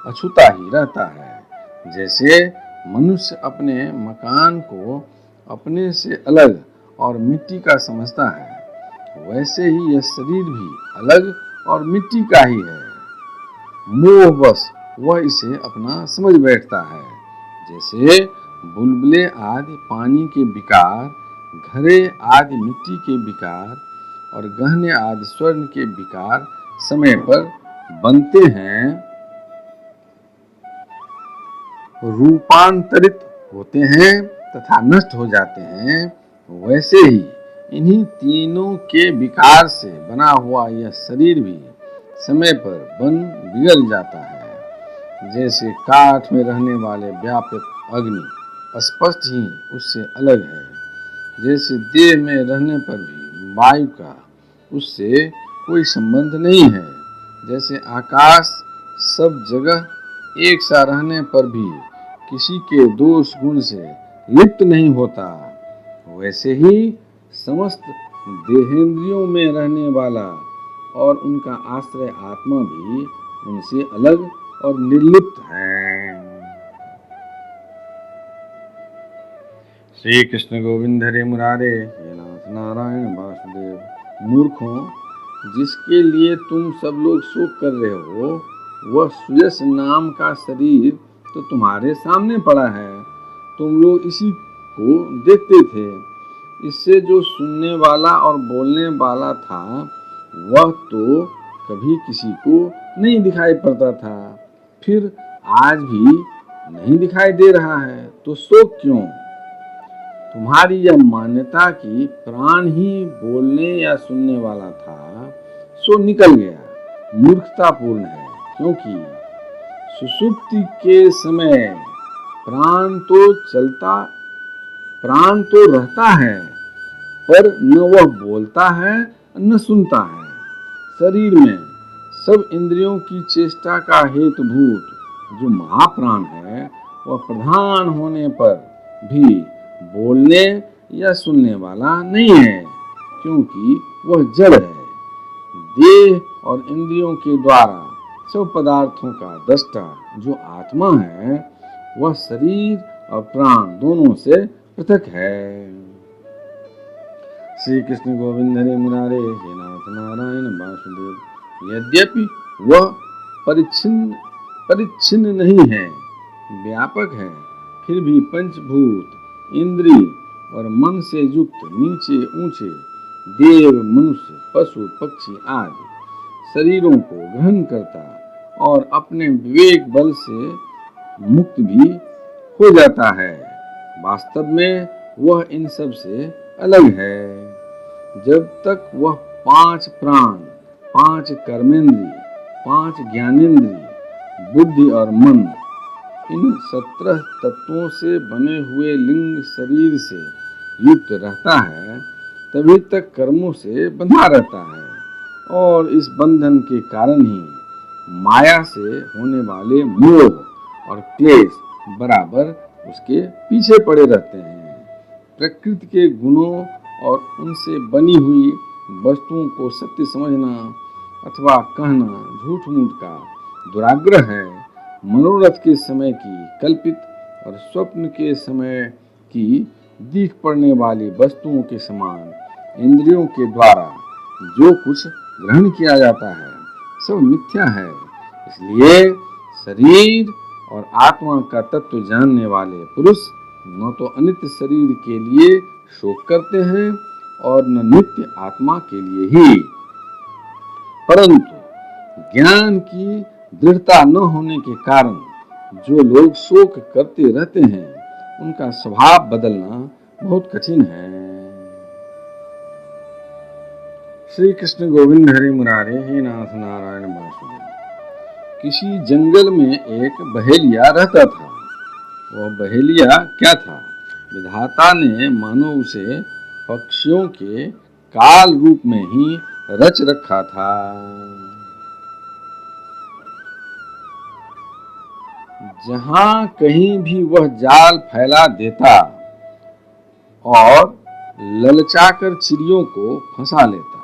अछूता ही रहता है। जैसे मनुष्य अपने मकान को अपने से अलग और मिट्टी का समझता है, वैसे ही यह शरीर भी अलग और मिट्टी का ही है। मोहवश वह इसे अपना समझ बैठता है। जैसे बुलबुले आदि पानी के विकार, घड़े आदि मिट्टी के विकार और गहने आदि स्वर्ण के विकार समय पर बनते हैं, रूपांतरित होते हैं तथा नष्ट हो जाते हैं, वैसे ही इन्हीं तीनों के विकार से बना हुआ यह शरीर भी समय पर बन बिगड़ जाता है। जैसे काठ में रहने वाले व्यापक अग्नि स्पष्ट ही उससे अलग है, जैसे देह में रहने पर भी वायु का उससे कोई संबंध नहीं है, जैसे आकाश सब जगह एक सा रहने पर भी किसी के दोष गुण से लिप्त नहीं होता, वैसे ही समस्त देहेंद्रियों में रहने वाला और उनका आश्रय आत्मा भी उनसे अलग और निर्लिप्त है। श्री कृष्ण गोविंद हरे मुरारे, हे नाथ नारायण वासुदेव। मूर्खों, जिसके लिए तुम सब लोग शोक कर रहे हो, वह सुयश नाम का शरीर तो तुम्हारे सामने पड़ा है, तुम लोग इसी को देखते थे। इससे जो सुनने वाला और बोलने वाला था वह तो कभी किसी को नहीं दिखाई पड़ता था, फिर आज भी नहीं दिखाई दे रहा है, तो शोक क्यों? तुम्हारी यह मान्यता कि प्राण ही बोलने या सुनने वाला था सो निकल गया, मूर्खतापूर्ण है, क्योंकि सुषुप्ति के समय प्राण तो रहता है, पर न वह बोलता है न सुनता है। शरीर में सब इंद्रियों की चेष्टा का हेतुभूत जो महाप्राण है, वह प्रधान होने पर भी बोलने या सुनने वाला नहीं है, क्योंकि वह जड़ है। देह और इंद्रियों के द्वारा सब पदार्थों का दृष्टा जो आत्मा है, वह शरीर और प्राण दोनों से पृथक है। श्री कृष्ण गोविंद हरे मुरारे, हे नाथ नारायण वासुदेव। यद्यपि वह परिच्छिन्न नहीं है, व्यापक है, फिर भी पंचभूत, इंद्रिय और मन से युक्त नीचे ऊंचे देव, मनुष्य, पशु, पक्षी आदि शरीरों को ग्रहण करता और अपने विवेक बल से मुक्त भी हो जाता है। वास्तव में वह इन सब से अलग है। जब तक वह 5 प्राण, 5 कर्मेंद्रिय, 5 ज्ञानेंद्रिय, बुद्धि और मन, इन 17 तत्वों से बने हुए लिंग शरीर से युक्त रहता है, तभी तक कर्मों से बंधा रहता है और इस बंधन के कारण ही माया से होने वाले मोह और क्लेश बराबर उसके पीछे पड़े रहते हैं। प्रकृति के गुणों और उनसे बनी हुई वस्तुओं को सत्य समझना अथवा कहना झूठ मूठ का दुराग्रह है। मनोरथ के समय की कल्पित और स्वप्न के समय की दिख पड़ने वाली वस्तुओं के समान इंद्रियों के द्वारा जो कुछ ग्रहण किया जाता है सब मिथ्या है। इसलिए शरीर और आत्मा का तत्व जानने वाले पुरुष न तो अनित्य शरीर के लिए शोक करते हैं और न नित्य आत्मा के लिए ही, परंतु ज्ञान की दृढ़ता न होने के कारण जो लोग शोक करते रहते हैं, उनका स्वभाव बदलना बहुत कठिन है। श्री कृष्ण गोविंद हरे मुरारे, हे नाथ नारायण वासुदेव। किसी जंगल में एक बहेलिया रहता था। वह बहेलिया क्या था? विधाता ने मानो उसे पक्षियों के काल रूप में ही रच रखा था। जहां कहीं भी वह जाल फैला देता और ललचाकर चिड़ियों को फंसा लेता।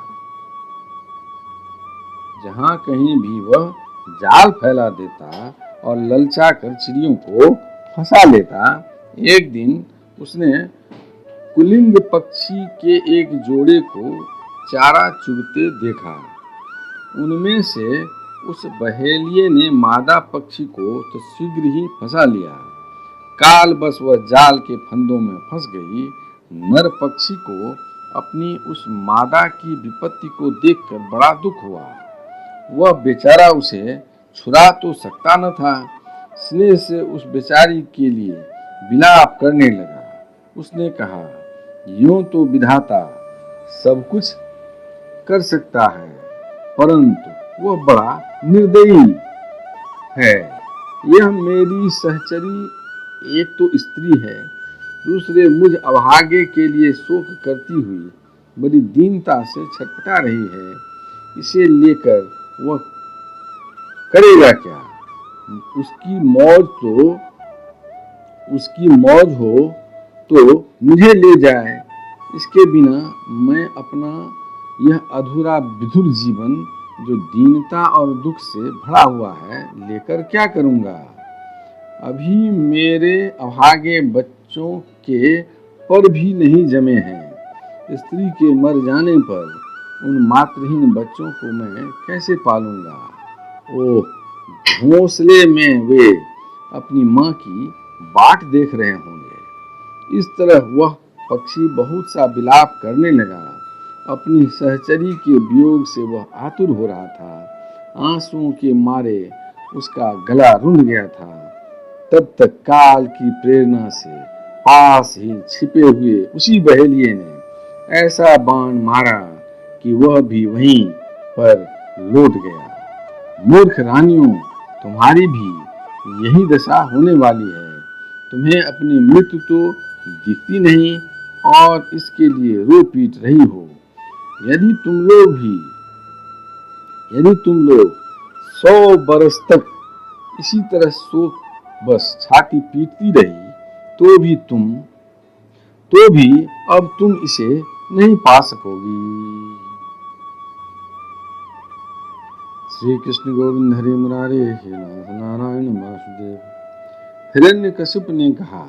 जहां कहीं भी वह जाल फैला देता और ललचाकर चिड़ियों को फंसा लेता। एक दिन उसने कुलिंग पक्षी के एक जोड़े को चारा चुगते देखा। उनमें से उस बहेलिये ने मादा पक्षी को तो शीघ्र ही फंसा लिया। काल बस वह जाल के फंदों में फंस गई। नर पक्षी को अपनी उस मादा की विपत्ति को देखकर बड़ा दुख हुआ। वह बेचारा उसे छुड़ा तो सकता न था। स्नेह से उस बेचारी के लिए विलाप करने लगा। उसने कहा, यूं तो विधाता सब कुछ कर सकता है, परंतु वह बड़ा निर्दयी है। यह मेरी सहचरी एक तो स्त्री है, दूसरे मुझ अभागे के लिए शोक करती हुई बड़ी दीनता से छटपटा रही है। इसे लेकर वह करेगा क्या? उसकी मौज हो तो मुझे ले जाए। इसके बिना मैं अपना यह अधूरा विधुर जीवन, जो दीनता और दुख से भरा हुआ है, लेकर क्या करूंगा? अभी मेरे अभागे बच्चों के पर भी नहीं जमे हैं। स्त्री के मर जाने पर उन मातृहीन बच्चों को मैं कैसे पालूंगा? ओह, घोंसले में वे अपनी माँ की बाट देख रहे होंगे। इस तरह वह पक्षी बहुत सा विलाप करने लगा। अपनी सहचरी के वियोग से वह आतुर हो रहा था। आंसुओं के मारे उसका गला रुंध गया था। तब तक काल की प्रेरणा से पास ही छिपे हुए उसी बहेलिये ने ऐसा बाण मारा कि वह भी वहीं पर लौट गया। मूर्ख रानियों, तुम्हारी भी यही दशा होने वाली है। तुम्हें अपनी मृत्यु तो दिखती नहीं और इसके लिए रो पीट रही हो। यदि तुम लोग 100 बरस तक इसी तरह शोक बस छाती पीटती रही तो भी अब तुम इसे नहीं पा सकोगी। श्री कृष्ण गोविंद हरि मुरारे, हे नाथ नारायण वासुदेव। हिरण्यकशिपु ने कहा,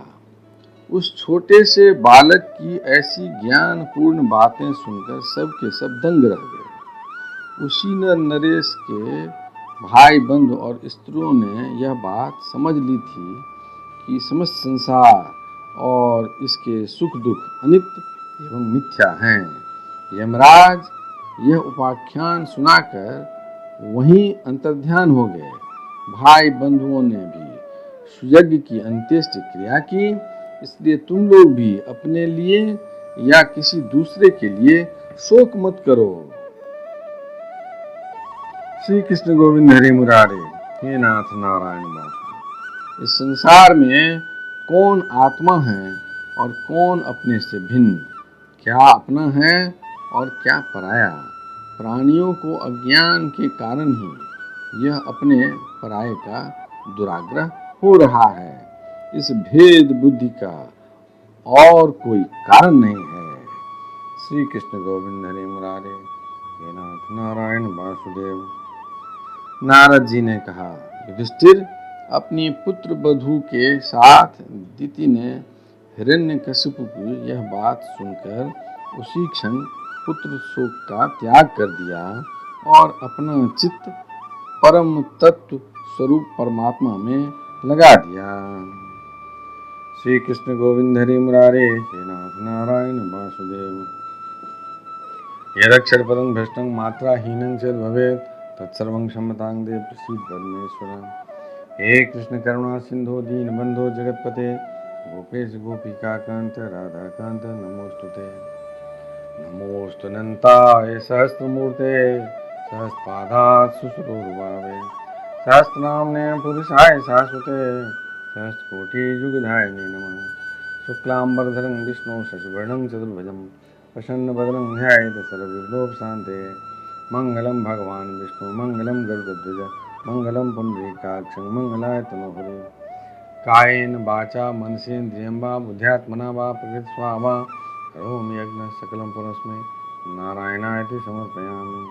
उस छोटे से बालक की ऐसी ज्ञानपूर्ण बातें सुनकर सब के सब दंग रह गए। उसी नर नरेश के भाई बंधु और स्त्रियों ने यह बात समझ ली थी कि समस्त संसार और इसके सुख दुख अनित्य एवं मिथ्या हैं। यमराज यह उपाख्यान सुनाकर वहीं अंतर्ध्यान हो गए। भाई बंधुओं ने भी सुयज्ञ की अंत्येष्टि क्रिया की। इसलिए तुम लोग भी अपने लिए या किसी दूसरे के लिए शोक मत करो। श्री कृष्ण गोविंद हरि मुरारे, हे नाथ नारायण वासुदेव। इस संसार में कौन आत्मा है और कौन अपने से भिन्न, क्या अपना है और क्या पराया? प्राणियों को अज्ञान के कारण ही यह अपने पराये का दुराग्रह हो रहा है। इस भेद बुद्धि का और कोई कारण नहीं है। श्री कृष्ण गोविंद हरि मुरारे, हे नाथ नारायण वासुदेव। नारद जी ने कहा, युधिष्ठिर, अपनी पुत्र वधू के साथ दिति ने हिरण्यकशिपु की यह बात सुनकर उसी क्षण पुत्र शोक का त्याग कर दिया और अपना चित्त परम तत्व स्वरूप परमात्मा में लगा दिया। श्री कृष्ण गोविंद हरि मुरारे, हे नाथ नारायण वासुदेव। यदक्षर पदं भ्रष्टं मात्राहीनं च भवेत् तत्सर्वं क्षमतां देव प्रसीद परमेश्वर। हे कृष्ण करुणा सिंधु दीनबंधो जगतपते गोपेश गोपिकाकांत राधाकांत नमोस्तुते। नमोस्तुनन्ताय सहस्रमूर्ते सहस्रपादात् सुसुरोर्भावे सहस्रनाम्ने पुरुषाय शाश्वते सहस्रकोटियुगधारिणे नमः। शुक्लाम्बरधरं विष्णु शशिवर्णं चतुर्भुजं प्रसन्नवदनं ध्यायेत् सर्वविघ्नोपशान्ते। मंगलम भगवान विष्णु मंगलम गरुड़ध्वज मंगलम पुंडरीकाक्षं मंगलाय तनोहरे। कायेन वाचा मनसेन्द्रियं वा बुद्ध्यात्मना वा प्रकृतिस्वा वा करोमि यज्ञ सकलं परस्मै नारायणाय समर्पयामि।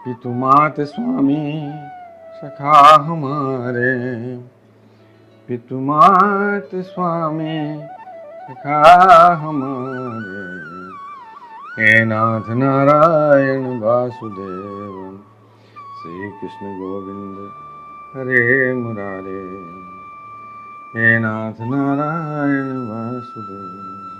पितुमात स्वामी सखा हमारे, पितुमात स्वामी सखा हमारे, हे नाथ नारायण वासुदेव श्री कृष्ण गोविंद हरे मुरारे, हे नाथ नारायण वासुदेव।